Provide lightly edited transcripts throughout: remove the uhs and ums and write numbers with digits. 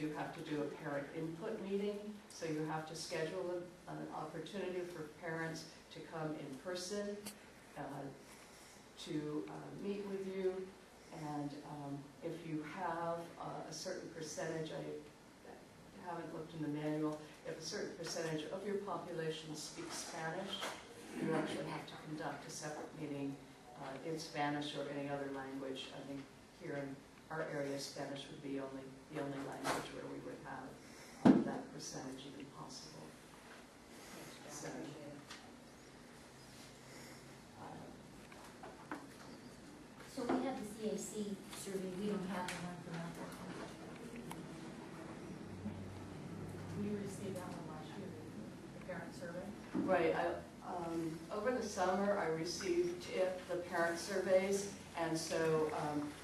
do have to do a parent input meeting, so you have to schedule an opportunity for parents to come in person to meet with you. And if you have a certain percentage, I haven't looked in the manual, if a certain percentage of your population speaks Spanish, you actually have to conduct a separate meeting in Spanish or any other language. I think here in our area, Spanish would be the only language where we would have that percentage even possible. So, so we have the CAC survey, we don't have the one from Alpha. We received that one last year, the parent survey. right. Over the summer, I received the parent surveys, and so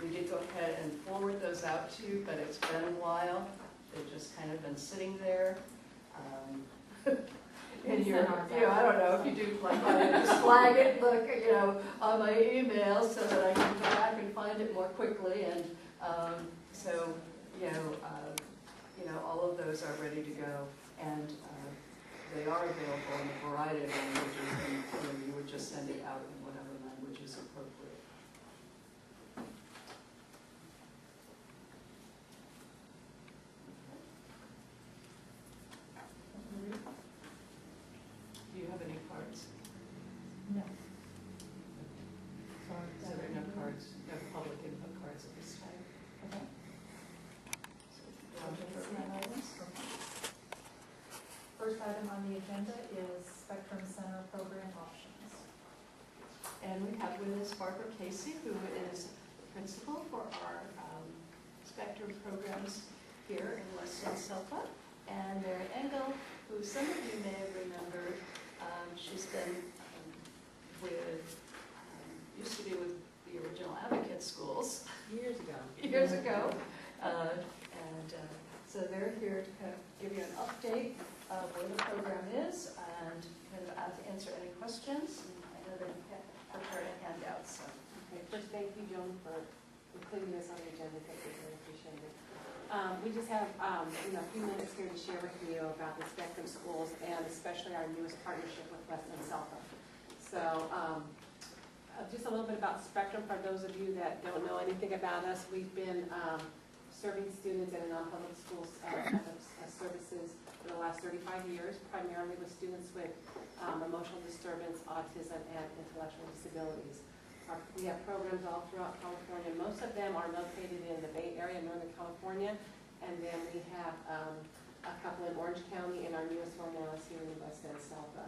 we did go ahead and forward those out to you, but it's been a while. They've just kind of been sitting there. And you're, I don't know if you do like just flag it, look, on my email so that I can go back and find it more quickly. And so, all of those are ready to go, and they are available in a variety of languages, and you would just send it out in whatever language is appropriate. Do you have any cards? No. So there are no cards, no public input cards at this time. Okay. So, program items? First item on the agenda is Spectrum Center program options. And we have with us Barbara Casey, who is the principal for our Spectrum programs here in West WESELPA, and Mary Engel, who some of you may have remembered. She's been used to be with the original Advocate schools. Years ago. Years ago. So they're here to kind of give you an update of where the program is and kind of answer any questions. And I know they prepared a handout, so. Okay, first, thank you, Joan, for including this on the agenda. Thank you, really appreciate it. We just have a few minutes here to share with you about the Spectrum schools and especially our newest partnership with West WESELPA. So just a little bit about Spectrum for those of you that don't know anything about us. We've been serving students in non-public schools services for the last 35 years, primarily with students with emotional disturbance, autism, and intellectual disabilities. We have programs all throughout California. Most of them are located in the Bay Area, Northern California, and then we have a couple in Orange County, and our newest one now is here in West WESELPA.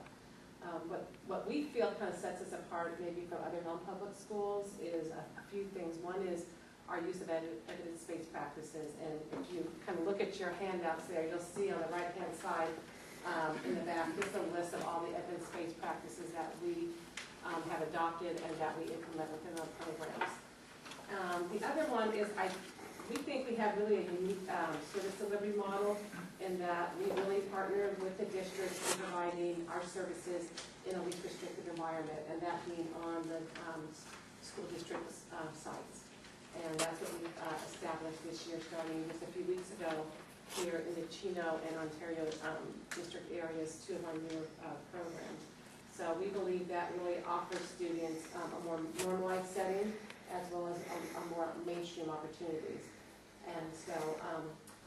What we feel kind of sets us apart maybe from other non-public schools is a few things. One is our use of evidence-based practices, and if you kind of look at your handouts there, you'll see on the right-hand side in the back, just a list of all the evidence-based practices that we have adopted and that we implement within our programs. The other one is we think we have really a unique service delivery model in that we really partner with the districts in providing our services in a least restricted environment, and that being on the school district's sites. And that's what we've established this year, starting just a few weeks ago here in the Chino and Ontario district areas, two of our newer programs. So we believe that really offers students a more normalized setting as well as a more mainstream opportunities. And so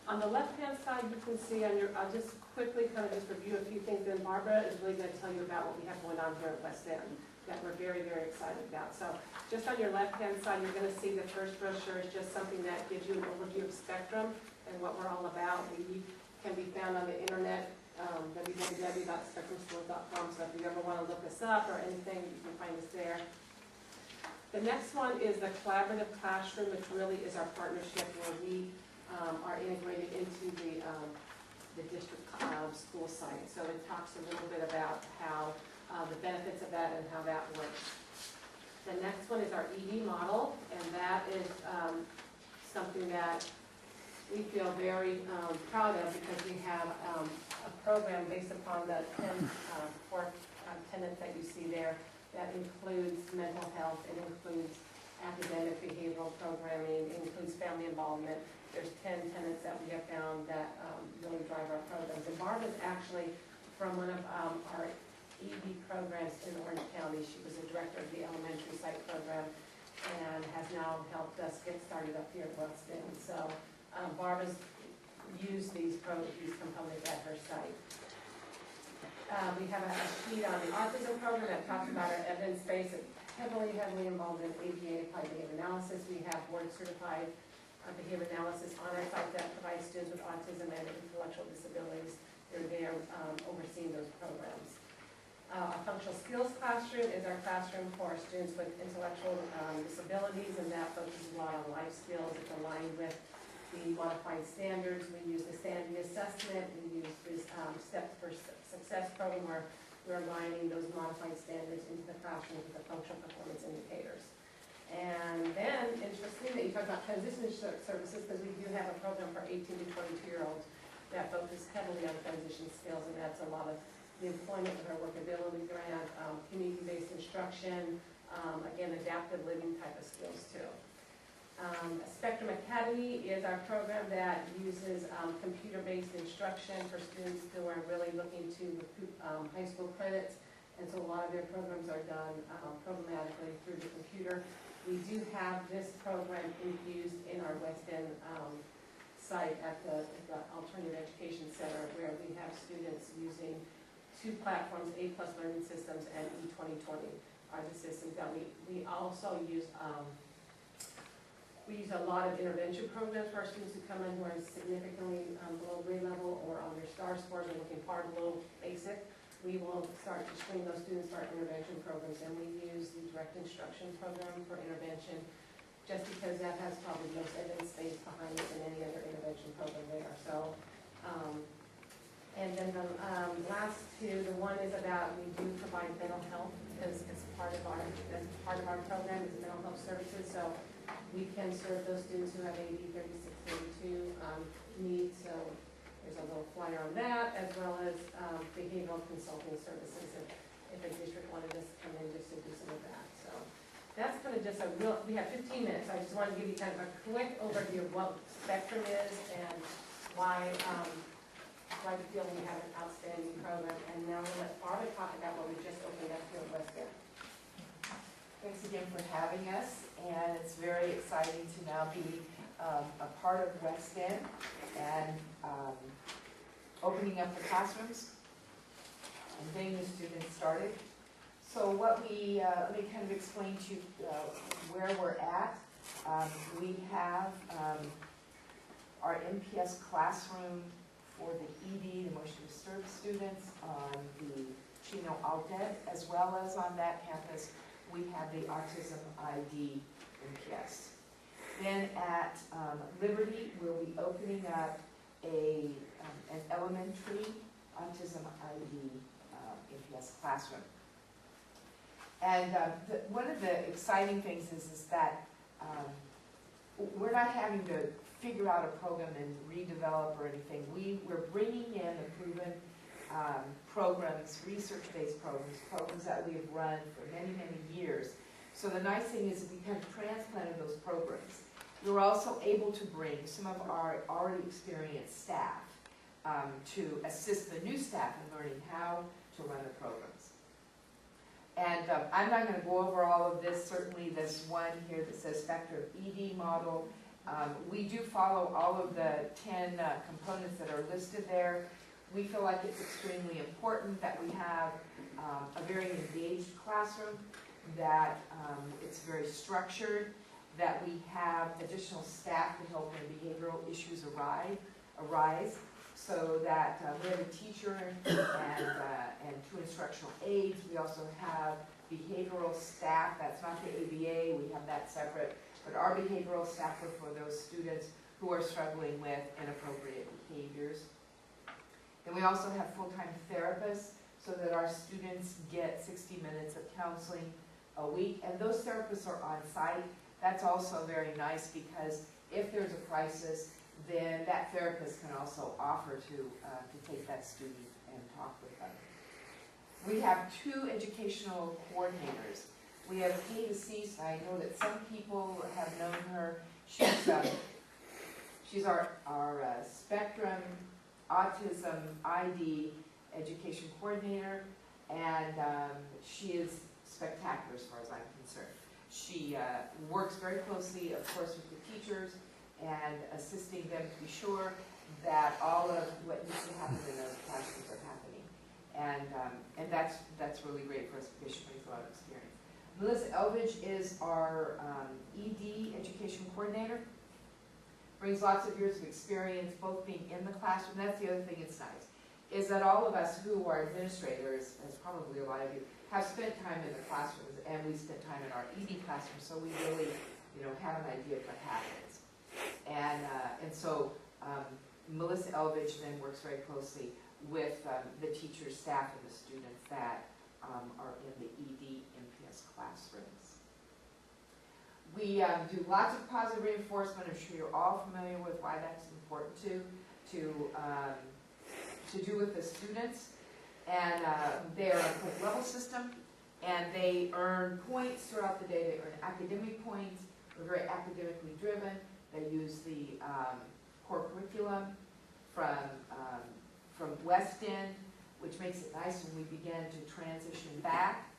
on the left-hand side, you can see on I'll just quickly kind of just review a few things, and Barbara is really going to tell you about what we have going on here at West End that we're very, very excited about. So just on your left-hand side, you're going to see the first brochure is just something that gives you an overview of Spectrum and what we're all about. We can be found on the internet, www.spectrumschools.com, so if you ever want to look us up or anything, you can find us there. The next one is the Collaborative Classroom, which really is our partnership where we are integrated into the district school site. So it talks a little bit about how the benefits of that and how that works. The next one is our ED model, and that is something that we feel very proud of because we have a program based upon the 10 core tenets that you see there that includes mental health, it includes academic behavioral programming, it includes family involvement. There's 10 tenets that we have found that really drive our programs. And Barb is actually from one of our ED programs in Orange County. She was the director of the elementary site program and has now helped us get started up here at West End. So Barb has used these components at her site. We have a sheet on the autism program that talks about our evidence base. It's heavily involved in ABA applied behavior analysis. We have board certified behavior analysis on our site that provides students with autism and intellectual disabilities. They're there overseeing those programs. Our functional skills classroom is our classroom for our students with intellectual disabilities, and that focuses a lot on life skills. It's aligned with the modified standards. We use the Sandy assessment. We use this Steps for Success program where we're aligning those modified standards into the classroom with the functional performance indicators. And then, interesting that you talk about transition services, because we do have a program for 18 to 22-year-olds that focus heavily on transition skills, and that's a lot of the employment with our workability grant, community-based instruction, again, adaptive living type of skills too. Spectrum Academy is our program that uses computer-based instruction for students who are really looking to recruit high school credits, and so a lot of their programs are done programmatically through the computer. We do have this program infused in our West End site at the Alternative Education Center, where we have students using two platforms, A+ Learning Systems and E2020 are the systems that we also use. We use a lot of intervention programs for our students who come in who are significantly below grade level or on their STAR scores and looking far below basic. We will start to screen those students for our intervention programs, and we use the direct instruction program for intervention just because that has probably the most evidence base behind it than any other intervention program there. So, and then the last two, the one is about we do provide mental health as part of our program is mental health services. So we can serve those students who have AD 3632 needs. So there's a little flyer on that, as well as behavioral consulting services if a district wanted us to come in just to do some of that. So that's kind of just a real, we have 15 minutes. I just want to give you kind of a quick overview of what Spectrum is and why I feel we have an outstanding program. And now we'll let Barbara talk about what we just opened up here at West End. Thanks again for having us, and it's very exciting to now be a part of West End and opening up the classrooms and getting the students started. So what let me kind of explain to you where we're at. We have our MPS classroom for the ED, the emotionally disturbed students, on the Chino Altet, as well as on that campus we have the Autism ID MPS. Then at Liberty, we'll be opening up an elementary Autism ID MPS classroom. And one of the exciting things is that we're not having to figure out a program and redevelop or anything. We're bringing in the proven programs, research-based programs that we have run for many, many years. So the nice thing is we kind of transplanted those programs. We were also able to bring some of our already experienced staff to assist the new staff in learning how to run the programs. And I'm not going to go over all of this. Certainly this one here that says Spectrum ED model. We do follow all of the 10 components that are listed there. We feel like it's extremely important that we have a very engaged classroom, that it's very structured, that we have additional staff to help when behavioral issues arise, so that we have a teacher and 2 instructional aides. We also have behavioral staff. That's not the ABA, we have that separate, but our behavioral staff are for those students who are struggling with inappropriate behaviors. Then we also have full-time therapists so that our students get 60 minutes of counseling a week, and those therapists are on site. That's also very nice because if there's a crisis, then that therapist can also offer to take that student and talk with them. We have 2 educational coordinators. We have Kay DeCease. I know that some people have known her. She's our Spectrum autism ID education coordinator, and she is spectacular as far as I'm concerned. She works very closely, of course, with the teachers and assisting them to be sure that all of what needs to happen in those classrooms are happening. And that's really great for us because she brings a lot of experience. Melissa Elvidge is our ED education coordinator. Brings lots of years of experience, both being in the classroom. That's the other thing that's nice, is that all of us who are administrators, as probably a lot of you, have spent time in the classrooms, and we spent time in our ED classroom, so we really, have an idea of what happens. And so Melissa Elvidge then works very closely with the teachers, staff, and the students that are in the ED MPS classrooms. We do lots of positive reinforcement. I'm sure you're all familiar with why that's important to do with the students. And they're a point level system, and they earn points throughout the day. They earn academic points. They're very academically driven. They use the core curriculum from West End, which makes it nice when we begin to transition back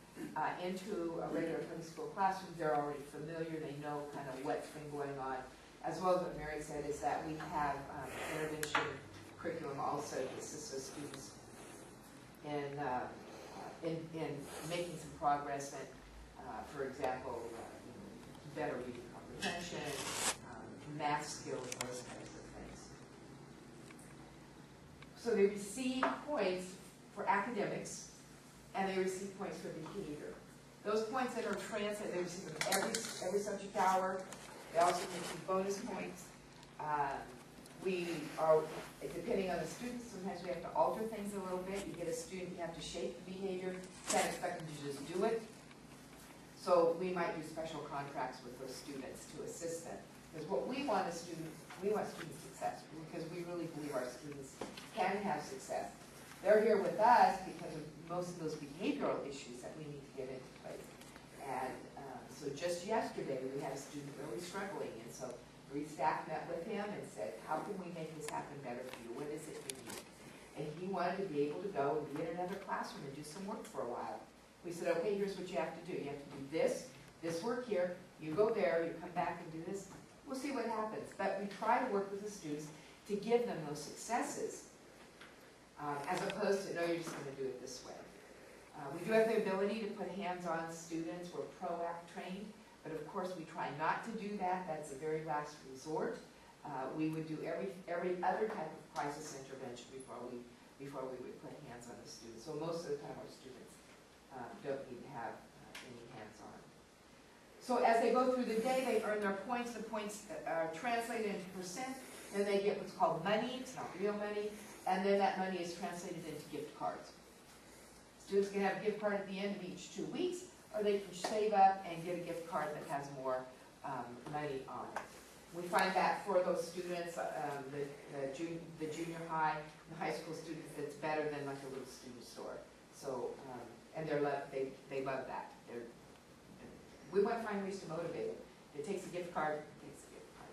into a regular high school classroom. They're already familiar. They know kind of what's been going on. As well as what Mary said is that we have intervention curriculum also to assist those students in making some progress and, for example, better reading comprehension, math skills, those kinds of things. So they receive points for academics, and they receive points for behavior. Those points that are translated, they receive them every subject hour. They also receive bonus points. We are, depending on the students, sometimes we have to alter things a little bit. You get a student, you have to shape the behavior. You can't expect them to just do it. So we might do special contracts with those students to assist them. Because what we want is we want student success, because we really believe our students can have success. They're here with us because of most of those behavioral issues that we need to get into place. And so just yesterday, we had a student really struggling, and so staff met with him and said, how can we make this happen better for you? What is it you need? And he wanted to be able to go and be in another classroom and do some work for a while. We said, okay, here's what you have to do. You have to do this work here, you go there, you come back and do this. We'll see what happens. But we try to work with the students to give them those successes, as opposed to, no, you're just going to do it this way. We do have the ability to put hands-on students. We're PROACT trained. But of course, we try not to do that. That's a very last resort. We would do every other type of crisis intervention before we would put hands on the students. So most of the time, our students don't need to have any hands-on. So as they go through the day, they earn their points. The points are translated into percent. Then they get what's called money. It's not real money. And then that money is translated into gift cards. Students can have a gift card at the end of each 2 weeks, or they can save up and get a gift card that has more money on it. We find that for those students, the junior high, the high school students, that's better than like a little student store. So, and they love that. We want to find ways to motivate them. If it takes a gift card, it takes a gift card.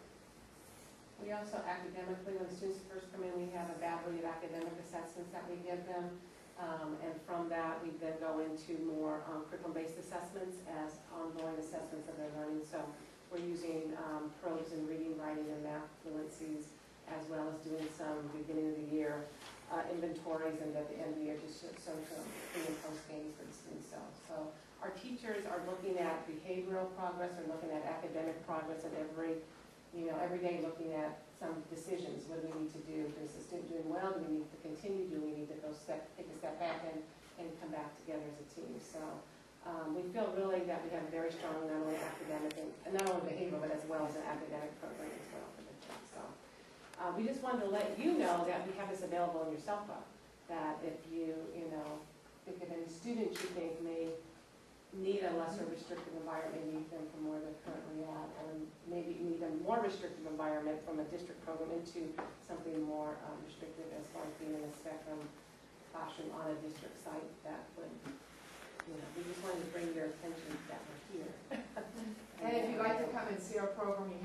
We also academically, when students first come in, we have a battery of academic assessments that we give them. And from that, we then go into more curriculum-based assessments as ongoing assessments of their learning. So we're using probes in reading, writing, and math fluencies, as well as doing some beginning of the year inventories, and at the end of the year, just some pre and post games for the students. So our teachers are looking at behavioral progress, or looking at academic progress, and every day looking at some decisions. What do we need to do? Is the student doing well? Do we need to continue? Do we need to take a step back and come back together as a team? So we feel really that we have a very strong, not only academic and not only behavioral, but as well as an academic program as well for the team. So we just wanted to let you know that we have this available in your cell phone. That if you think of any students you think may need a lesser restrictive environment, need them from where they're currently at, and maybe need a more restrictive environment from a district program into something more restrictive as far as being in a spectrum classroom on a district site. That would, we just wanted to bring your attention that we're here. And if you'd like to come and see our program, you